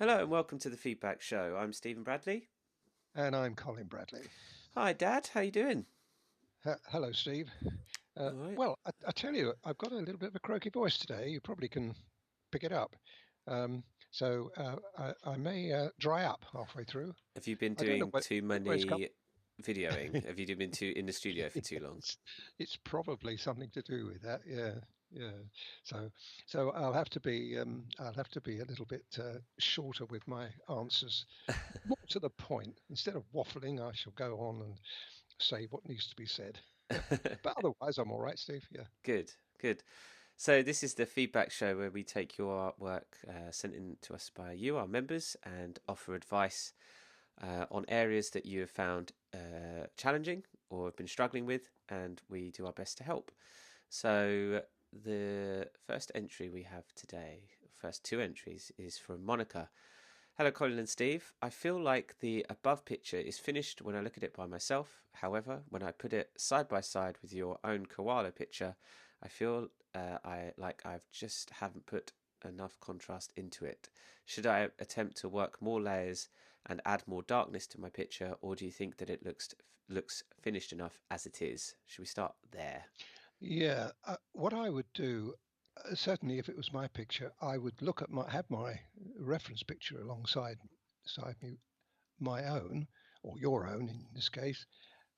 Hello and welcome to the Feedback Show. I'm Stephen Bradley. And I'm Colin Bradley. Hi, Dad. How you doing? Hello, Steve. All right. I tell you, I've got a little bit of a croaky voice today. You probably can pick it up. I may dry up halfway through. Have you been I don't know doing too where it's come. many videoing? Have you been too in the studio for too long? It's probably something to do with that. Yeah, yeah. So, so I'll have to be a little bit shorter with my answers, more to the point. Instead of waffling, I shall go on and say what needs to be said. But otherwise, I'm all right, Steve. Yeah. Good, good. So this is the Feedback Show where we take your artwork sent in to us by you, our members, and offer advice on areas that you have found challenging or have been struggling with, and we do our best to help. So the first entry we have today, first two entries, is from Monica. Hello, Colin and Steve. I feel like the above picture is finished when I look at it by myself. However, when I put it side by side with your own koala picture, I feel I've just haven't put enough contrast into it. Should I attempt to work more layers and add more darkness to my picture, or do you think that it looks finished enough as it is? Should we start there? Yeah. What I would do, certainly if it was my picture, I would look at have my reference picture alongside me, my own, or your own in this case,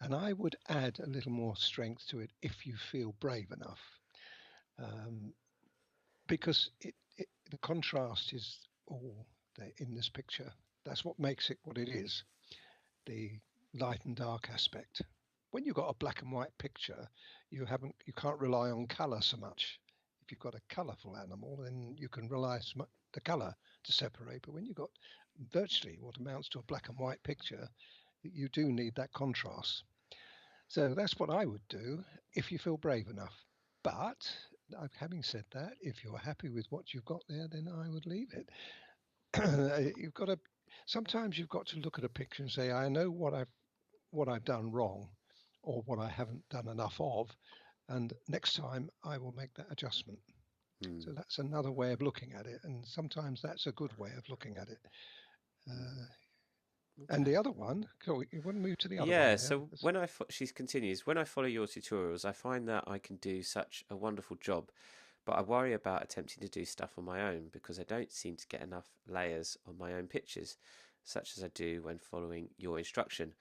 and I would add a little more strength to it if you feel brave enough. Um, because the contrast is all there in this picture. That's what makes it what it is. The light and dark aspect. When you've got a black and white picture, you can't rely on colour so much. If you've got a colourful animal, then you can rely the colour to separate. But when you've got virtually what amounts to a black and white picture, you do need that contrast. So that's what I would do if you feel brave enough. But having said that, if you're happy with what you've got there, then I would leave it. you've got to Sometimes you've got to look at a picture and say, I know what I've done wrong or what I haven't done enough of, and next time I will make that adjustment. Hmm. So that's another way of looking at it, and sometimes that's a good way of looking at it. Hmm. Uh, and the Okay. other one, cool, you want to move to the other one Yeah, there? so she continues, when I follow your tutorials, I find that I can do such a wonderful job, but I worry about attempting to do stuff on my own because I don't seem to get enough layers on my own pictures, such as I do when following your instruction.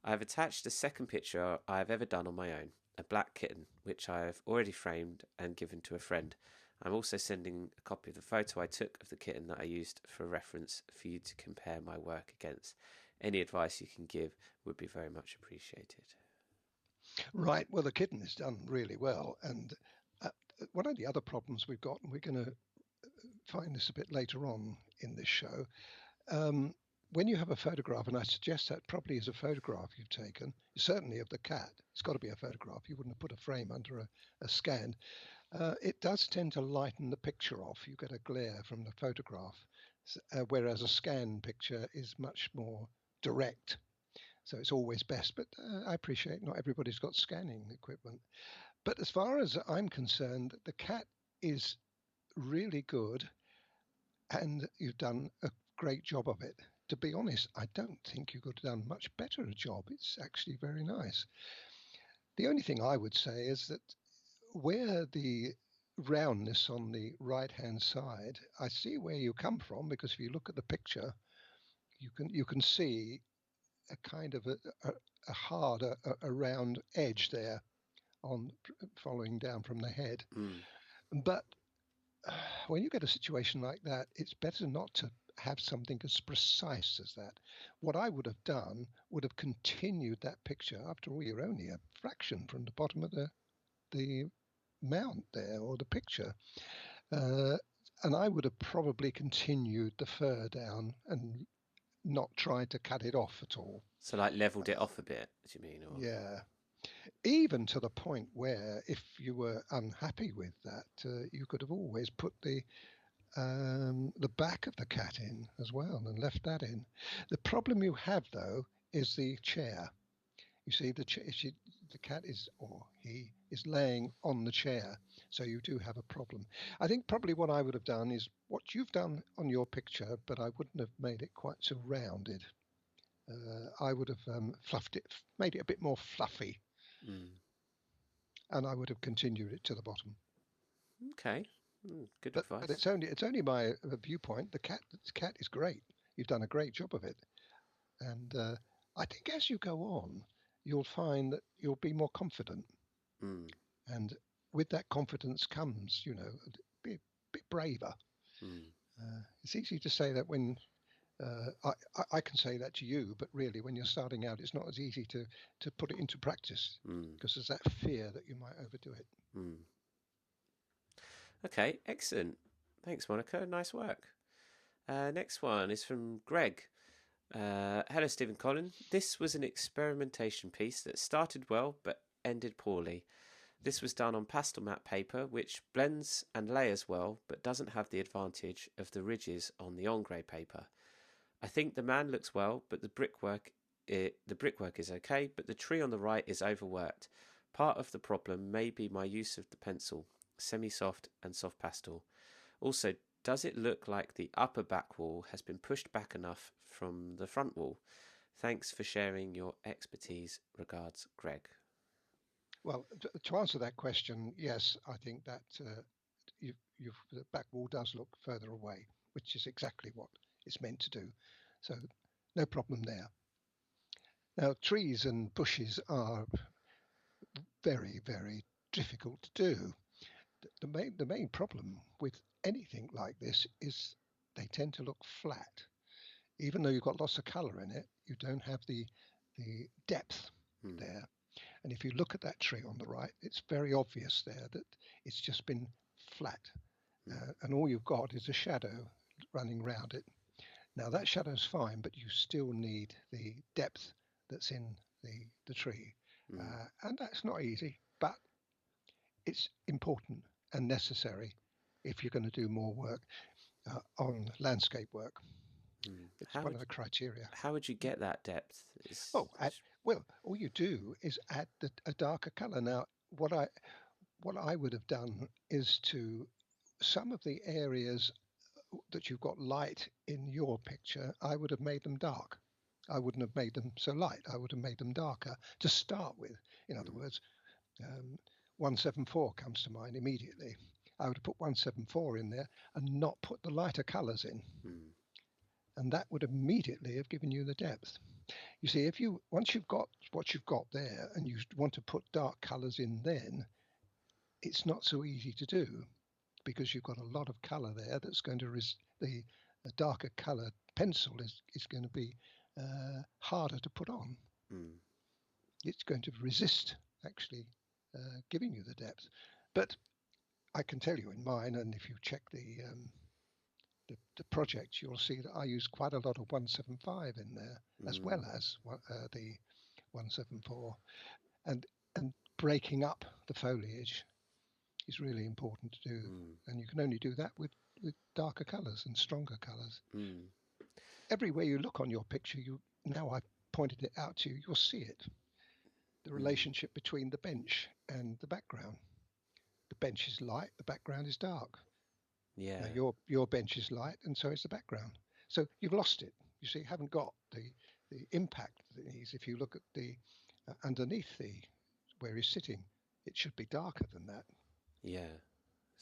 I have attached the second picture I have ever done on my own, a black kitten, which I have already framed and given to a friend. I'm also sending a copy of the photo I took of the kitten that I used for reference for you to compare my work against. Any advice you can give would be very much appreciated. Right. Well, the kitten is done really well, and uh, one of the other problems we've got, and we're going to find this a bit later on in this show, um, when you have a photograph, and I suggest that probably is a photograph you've taken, certainly of the cat, it's got to be a photograph. You wouldn't have put a frame under a scan. It does tend to lighten the picture off. You get a glare from the photograph, whereas a scan picture is much more direct. So it's always best. But I appreciate not everybody's got scanning equipment. But as far as I'm concerned, the cat is really good, and you've done a great job of it. To be honest, I don't think you could have done much better a job. It's actually very nice. The only thing I would say is that where the roundness on the right hand side, I see where you come from, because if you look at the picture, you can see a kind of a hard a round edge there on following down from the head. Mm. But when you get a situation like that, it's better not to have something as precise as that. What I would have done would have continued that picture. After all, you're only a fraction from the bottom of the mount there, or the picture. Uh, and I would have probably continued the fur down and not tried to cut it off at all. So, like, leveled it off a bit, do you mean? Or Yeah, even to the point where if you were unhappy with that, you could have always put the back of the cat in as well and left that in. The problem you have though is the chair. You see, the cat is, or he is laying on the chair. So you do have a problem. I think probably what I would have done is what you've done on your picture, but I wouldn't have made it quite so rounded. I would have fluffed it, made it a bit more fluffy, and I would have continued it to the bottom. Okay, good But advice. it's only my viewpoint. The cat is great. You've done a great job of it, and I think as you go on, you'll find that you'll be more confident, and with that confidence comes, be a bit braver. It's easy to say that when I can say that to you, but really, when you're starting out, it's not as easy to put it into practice because there's that fear that you might overdo it. Okay, excellent. Thanks, Monica. Nice work. Next one is from Greg. Hello, Stephen Colin. This was an experimentation piece that started well but ended poorly. This was done on pastel matte paper, which blends and layers well but doesn't have the advantage of the ridges on the ombre paper. I think the man looks well, but the brickwork is okay, but the tree on the right is overworked. Part of the problem may be my use of the pencil, semi-soft and soft pastel. Also, does it look like the upper back wall has been pushed back enough from the front wall? Thanks for sharing your expertise. Regards, Greg. Well, to answer that question, yes, I think that the back wall does look further away, which is exactly what it's meant to do. So no problem there. Now, trees and bushes are very, very difficult to do. The main problem with anything like this is they tend to look flat. Even though you've got lots of color in it, you don't have the depth there. And if you look at that tree on the right, it's very obvious there that it's just been flat. And all you've got is a shadow running around it. Now that shadow's fine, but you still need the depth that's in the tree. And that's not easy, but it's important and necessary if you're going to do more work on landscape work. It's one of the criteria. How would you get that depth? Well, all you do is add a darker color. Now, what I would have done is to some of the areas that you've got light in your picture, I would have made them dark. I wouldn't have made them so light. I would have made them darker to start with. In other words, 174 comes to mind immediately. I would have put 174 in there and not put the lighter colors in. And that would immediately have given you the depth. You see, once you've got what you've got there and you want to put dark colors in, then it's not so easy to do because you've got a lot of color there that's going to the darker colored pencil is going to be harder to put on. It's going to resist actually giving you the depth. But I can tell you in mine, and if you check the project, you'll see that I use quite a lot of 175 in there as well as the 174, and breaking up the foliage is really important to do, and you can only do that with darker colors and stronger colors. Everywhere you look on your picture, now I've pointed it out to you, you'll see it, the relationship between the bench and the background. The bench is light, the background is dark. Yeah. Now your bench is light, and so is the background. So you've lost it. You see, you haven't got the impact that it needs. If you look at the underneath where he's sitting, it should be darker than that. Yeah.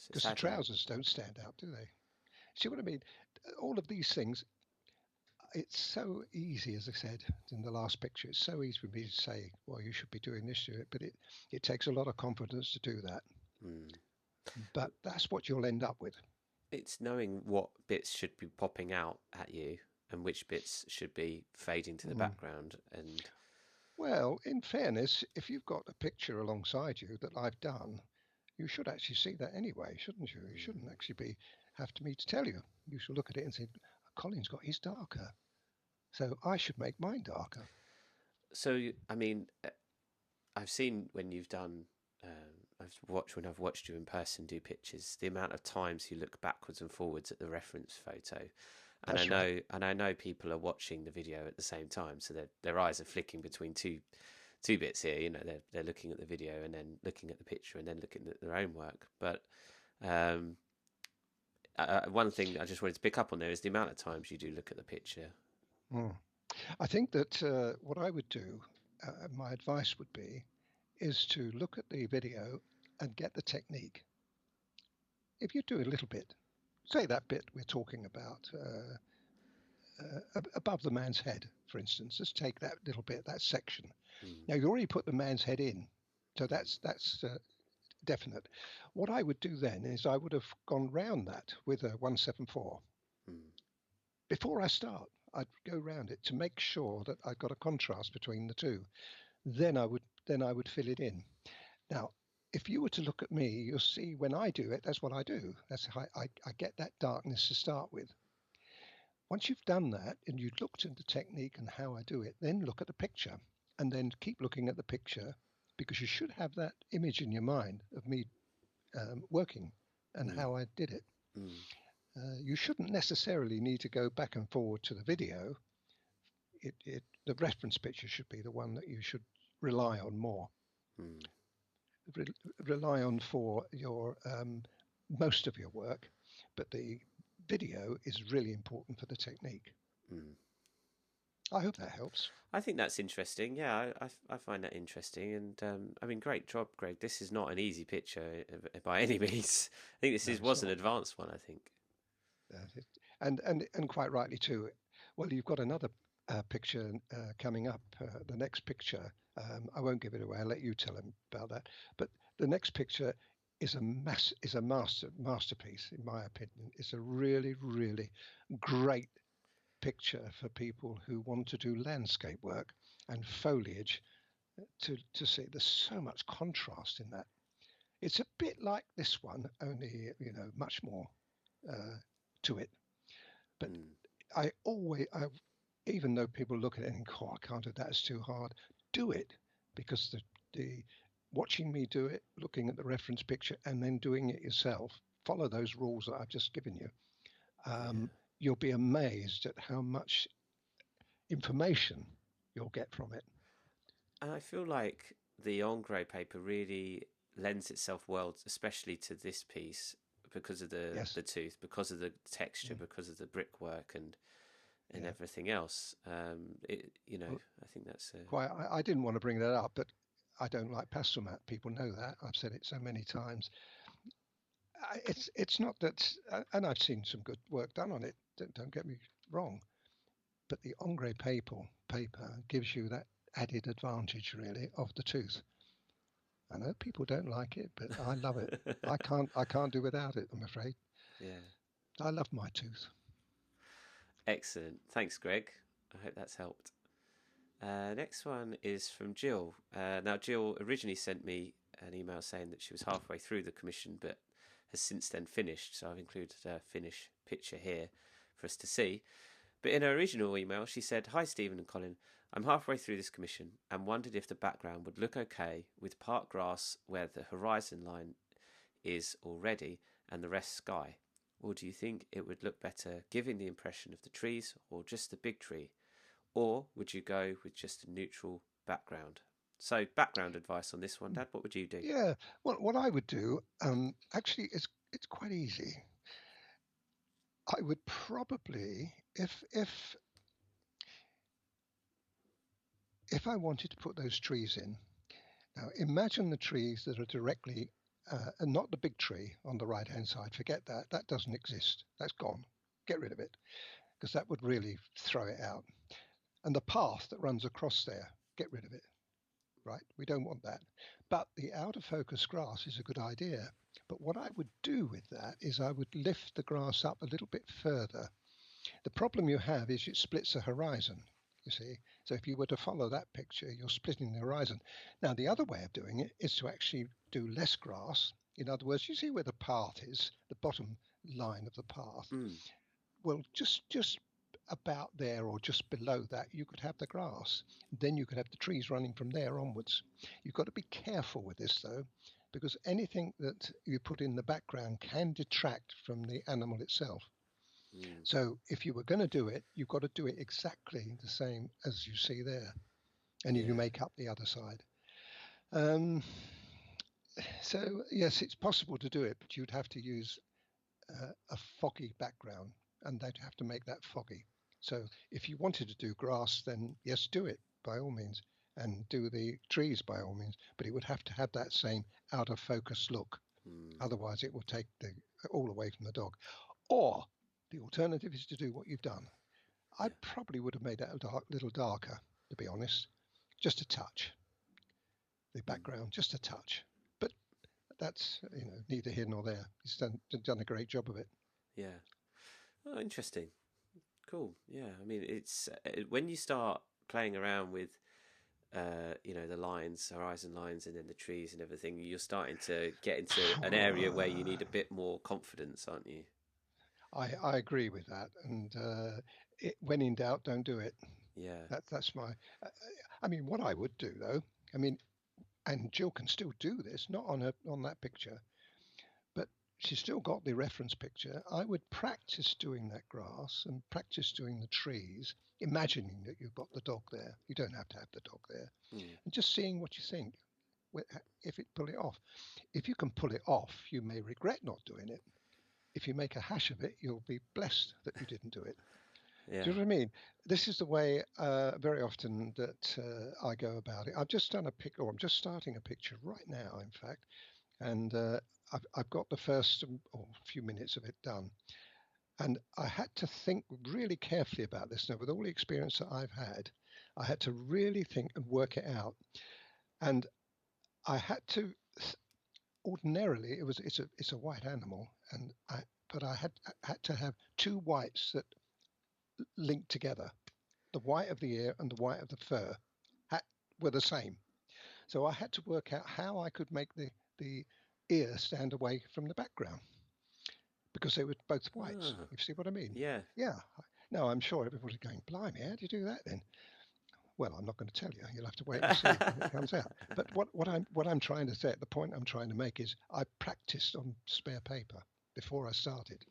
Because the trousers don't stand out, do they? See what I mean? All of these things. It's so easy, as I said in the last picture. It's so easy for me to say, "Well, you should be doing this to it," but it takes a lot of confidence to do that. But that's what you'll end up with. It's knowing what bits should be popping out at you and which bits should be fading to the background. And well, in fairness, if you've got a picture alongside you that I've done, you should actually see that anyway, shouldn't you? You shouldn't actually have me to tell you. You should look at it and say, Colin's got his darker, so I should make mine darker. So, I mean, I've seen when you've done, when I've watched you in person do pictures, the amount of times you look backwards and forwards at the reference photo. And That's right. I know people are watching the video at the same time, so their eyes are flicking between two two bits here. You know, they're looking at the video and then looking at the picture and then looking at their own work. But um, one thing I just wanted to pick up on there is the amount of times you do look at the picture. Mm. I think that what I would do, my advice would be, is to look at the video and get the technique. If you do a little bit, say that bit we're talking about, above the man's head, for instance, just take that little bit, that section. Mm. Now you already put the man's head in, so that's definite. What I would do then is I would have gone round that with a 174. Mm. Before I start, I'd go round it to make sure that I got a contrast between the two. Then I would fill it in. Now, if you were to look at me, you'll see when I do it, that's what I do. That's how I get that darkness to start with. Once you've done that and you've looked at the technique and how I do it, then look at the picture and then keep looking at the picture, because you should have that image in your mind of me working and how I did it. You shouldn't necessarily need to go back and forward to the video. The reference picture should be the one that you should rely on more. Rely on for your most of your work, but the video is really important for the technique. I hope that helps. I think that's interesting. Yeah, I find that interesting. And I mean, great job, Greg. This is not an easy picture by any means. I think this was an advanced one, I think. And quite rightly too. Well, you've got another picture coming up. The next picture, I won't give it away. I'll let you tell him about that. But the next picture is a masterpiece, in my opinion. It's a really, really great picture for people who want to do landscape work and foliage. To see there's so much contrast in that. It's a bit like this one, only much more to it. But I even though people look at it and think, oh, I can't do that, it's too hard, do it, because the watching me do it, looking at the reference picture and then doing it yourself, follow those rules that I've just given you, you'll be amazed at how much information you'll get from it. And I feel like the ombre paper really lends itself well, especially to this piece, because of the tooth, because of the texture, because of the brickwork and everything else. I think that's quite. I didn't want to bring that up, but I don't like pastel mat. People know that. I've said it so many times. It's not that, and I've seen some good work done on it. Don't get me wrong, but the ombre paper gives you that added advantage, really, of the tooth. I know people don't like it, but I love it. I can't do without it, I'm afraid. Yeah. I love my tooth. Excellent. Thanks, Greg. I hope that's helped. Next one is from Jill. Now, Jill originally sent me an email saying that she was halfway through the commission, but has since then finished. So I've included a finished picture here for us to see. But in her original email, she said, "Hi, Stephen and Colin. I'm halfway through this commission and wondered if the background would look okay with part grass where the horizon line is already and the rest sky. Or do you think it would look better giving the impression of the trees or just the big tree? Or would you go with just a neutral background?" So background advice on this one, Dad. What would you do? Yeah, well, what I would do, actually, it's quite easy. I would probably, if I wanted to put those trees in, now imagine the trees that are directly, and not the big tree on the right-hand side. Forget that. That doesn't exist. That's gone. Get rid of it, because that would really throw it out. And the path that runs across there, get rid of it. Right? We don't want that. But the out of focus grass is a good idea. But what I would do with that is I would lift the grass up a little bit further. The problem you have is it splits the horizon, you see. So if you were to follow that picture, you're splitting the horizon. Now, the other way of doing it is to actually do less grass. In other words, you see where the path is, the bottom line of the path. Well, just about there or just below that, you could have the grass. Then you could have the trees running from there onwards. You've got to be careful with this, though, because anything that you put in the background can detract from the animal itself. So if you were going to do it, you've got to do it exactly the same as you see there. and you Yeah. make up the other side. Um, so yes, it's possible to do it, but you'd have to use a foggy background, and they'd have to make that foggy. So if you wanted to do grass, then yes, do it by all means, and do the trees by all means. But it would have to have that same out of focus look. Mm. Otherwise, it will take the all away from the dog. Or the alternative is to do what you've done. I Yeah. probably would have made that a little darker, to be honest, just a touch. The Mm. background, just a touch. But that's neither here nor there. He's done a great job of it. Yeah. Oh, interesting. Cool. Yeah. I mean, it's when you start playing around with the lines, horizon lines, and then the trees and everything, you're starting to get into an area where you need a bit more confidence, aren't you? I agree with that. And when in doubt, don't do it. Yeah. That's my. uh, I mean, what I would do though. I mean, and Jill can still do this, not on that picture, but she's still got the reference picture. I would practice doing that grass and practice doing the trees, imagining that you've got the dog there. You don't have to have the dog there, Mm. and just seeing what you think. If it pull it off, if you can pull it off, you may regret not doing it. If you make a hash of it, you'll be blessed that you didn't do it. Do Yeah. you know what I mean? This is the way very often that I go about it. I've just done a pic, or I'm just starting a picture right now, in fact, and I've got the first or few minutes of it done. And I had to think really carefully about this. Now, with all the experience that I've had, I had to really think and work it out. And I had to ordinarily it's a white animal, and I had to have two whites that linked together. The white of the ear and the white of the fur had, were the same. So I had to work out how I could make the ear stand away from the background because they were both whites. Ah, You see what I mean? yeah. Yeah. No, I'm sure everybody's going, blimey, how do you do that then? Well, I'm not going to tell you. You'll have to wait and see when it comes out. But what I'm trying to say, the point I'm trying to make is I practiced on spare paper before I started,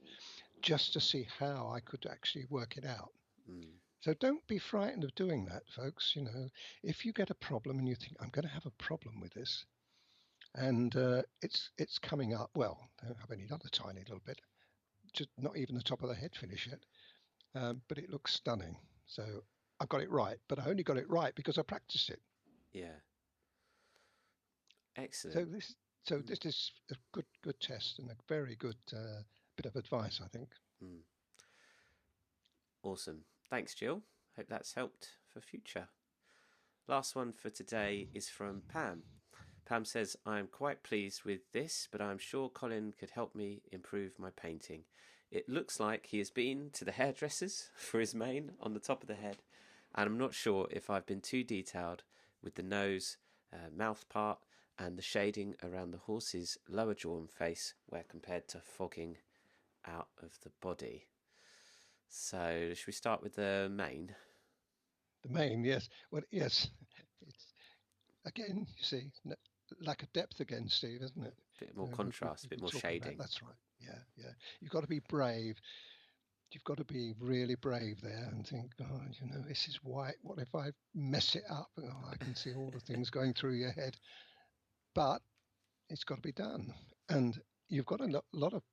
just to see how I could actually work it out. Mm. So don't be frightened of doing that, folks. If you get a problem and you think I'm going to have a problem with this, and it's coming up. Well, I've only done a tiny little bit, just not even the top of the head finish yet, but it looks stunning. So I got it right, but I only got it right because I practiced it. Yeah. So Excellent. this so Mm. this is a good test and a very good bit of advice, I think. Mm. Awesome. Thanks, Jill. Hope that's helped for future. Last one for today is from Pam. Pam says, I am quite pleased with this, but I'm sure Colin could help me improve my painting. It looks like he has been to the hairdressers for his mane on the top of the head, and I'm not sure if I've been too detailed with the nose, mouth part, and the shading around the horse's lower jaw and face where compared to fogging out of the body. So, should we start with the mane? The main, yes. Well, yes. It's again, you see, lack of depth again, Steve, isn't it? A bit more contrast, a We've bit been more talking about. shading. That's right. Yeah, yeah. You've got to be brave. You've got to be really brave there and think, oh, this is white. What if I mess it up? Oh, I can see all the things going through your head. But it's got to be done. And you've got a lot of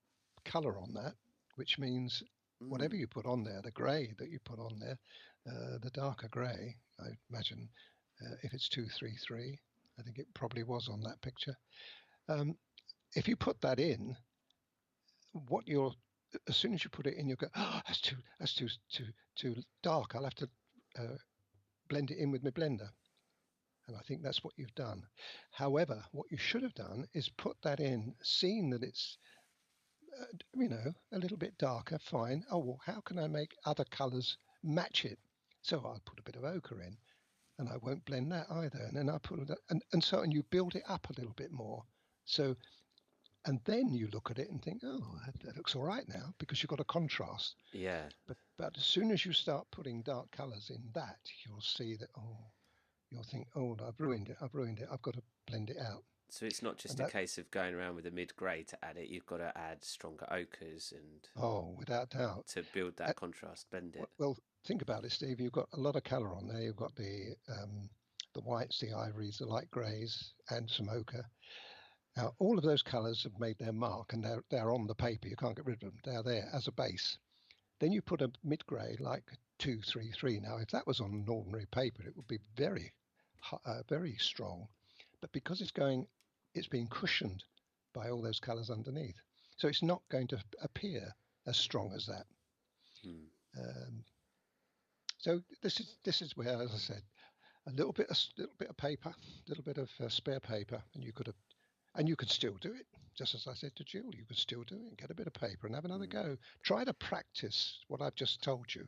color on that, which means whatever Mm. you put on there, the grey that you put on there, the darker grey, I imagine, if it's 233, I think it probably was on that picture. Um, if you put that in, what you're as soon as you put it in, you go, oh, that's too dark. I'll have to uh, blend it in with my blender. And I think that's what you've done. However, what you should have done is put that in, seen that it's, a little bit darker, fine. Oh, well, how can I make other colors match it? So I'll put a bit of ochre in and I won't blend that either. And then I put it, and you build it up a little bit more. So, and then you look at it and think, oh, that looks all right now because you've got a contrast. Yeah. But as soon as you start putting dark colors in that, you'll see that, you'll think, oh, I've ruined it. I've got to blend it out. So it's not And just a that, case of going around with a mid grey to add it, you've got to add stronger ochres and without doubt. to build Uh, that contrast, blend it. well, think about it, Steve. You've got a lot of color on there. You've got the the whites, the ivories, the light greys, and some ochre. Now, all of those colours have made their mark, and they're on the paper. You can't get rid of them. They're there as a base. Then you put a mid-grey like 233. Now, if that was on an ordinary paper, it would be very, very strong. But because it's being cushioned by all those colours underneath, so it's not going to appear as strong as that. So this is where, as I said, a little bit of paper, a little bit of spare paper, and you can still do it. Just as I said to Jill, you could still do it. Get a bit of paper and have another go. Try to practice what I've just told you,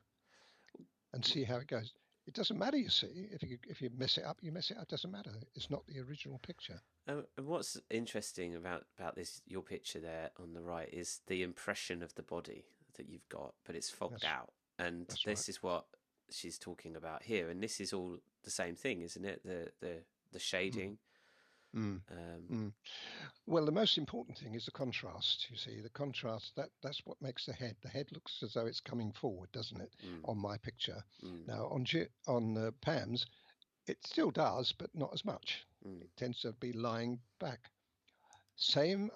and see how it goes. It doesn't matter, you see. If you mess it up, you mess it up. It doesn't matter. It's not the original picture. And what's interesting about this, your picture there on the right, is the impression of the body that you've got, but it's fogged out. And this is what she's talking about here. And this is all the same thing, isn't it? The shading. Well, the most important thing is the contrast. You see, the contrast, that's what makes the head. The head looks as though it's coming forward, doesn't it, on my picture? Now, on Pam's, it still does, but not as much. It tends to be lying back. Same,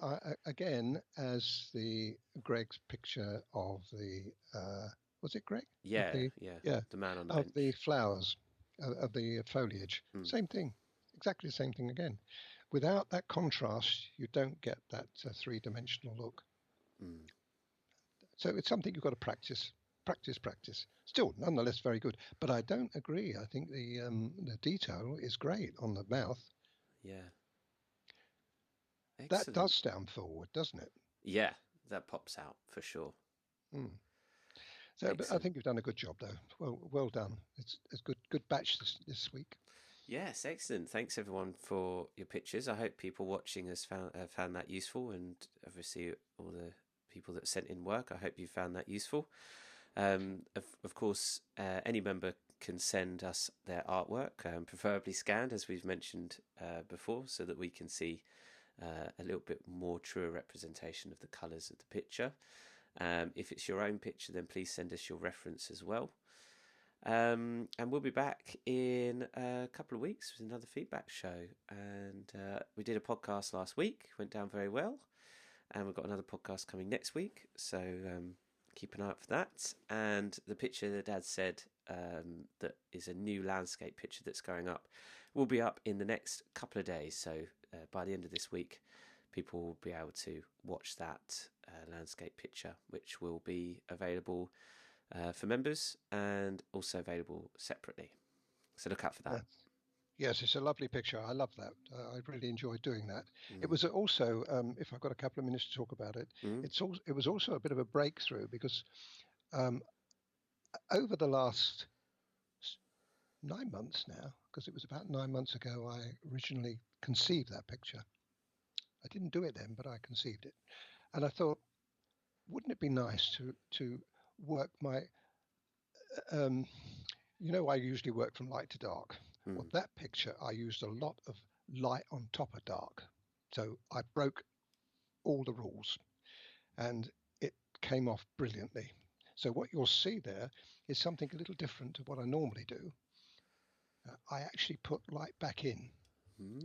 again, as the Greg's picture of the, was it Greg? Yeah, the man on the bench. The flowers, of the foliage. Same thing, exactly the same thing again. Without that contrast, you don't get that three-dimensional look. So it's something you've got to practice. Still, nonetheless, very good. But I don't agree. I think the detail is great on the mouth. Yeah. Excellent. That does stand forward, doesn't it? Yeah, that pops out for sure. So, but I think you've done a good job, though. Well done. It's good batch this week. Yes, excellent. Thanks everyone for your pictures. I hope people watching has found that useful, and obviously all the people that sent in work, I hope you found that useful. Of course, any member can send us their artwork, preferably scanned, as we've mentioned before, so that we can see a little bit more truer representation of the colours of the picture. If it's your own picture, then please send us your reference as well. And we'll be back in a couple of weeks with another feedback show. And we did a podcast last week, went down very well. And we've got another podcast coming next week. So keep an eye out for that. And the picture that Dad said that is a new landscape picture that's going up will be up in the next couple of days. So by the end of this week, people will be able to watch that landscape picture, which will be available for members and also available separately. So look out for that. Yes, it's a lovely picture. I love that. I really enjoyed doing that. It was also, if I've got a couple of minutes to talk about it, it was also a bit of a breakthrough because over the last 9 months now, because it was about 9 months ago I originally conceived that picture. I didn't do it then, but I conceived it. And I thought, wouldn't it be nice to work my, I usually work from light to dark. Well, that picture, I used a lot of light on top of dark. So I broke all the rules and it came off brilliantly. So what you'll see there is something a little different to what I normally do. I actually put light back in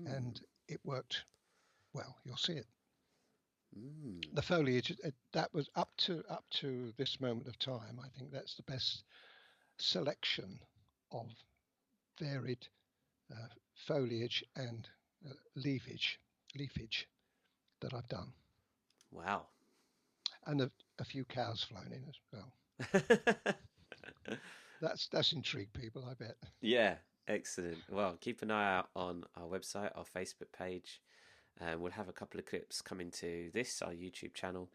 and it worked well. You'll see it. The foliage, that was up to this moment of time. I think that's the best selection of varied foliage and leafage that I've done. Wow. And a few cows flown in as well. That's intrigued people, I bet. Yeah, excellent. Well, keep an eye out on our website, our Facebook page. We'll have a couple of clips coming to this, our YouTube channel,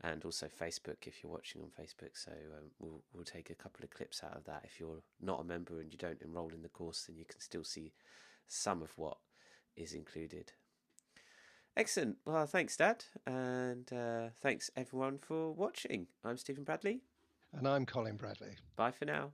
and also Facebook if you're watching on Facebook. So we'll take a couple of clips out of that. If you're not a member and you don't enroll in the course, then you can still see some of what is included. Excellent. Well, thanks, Dad. And thanks, everyone, for watching. I'm Stephen Bradley. And I'm Colin Bradley. Bye for now.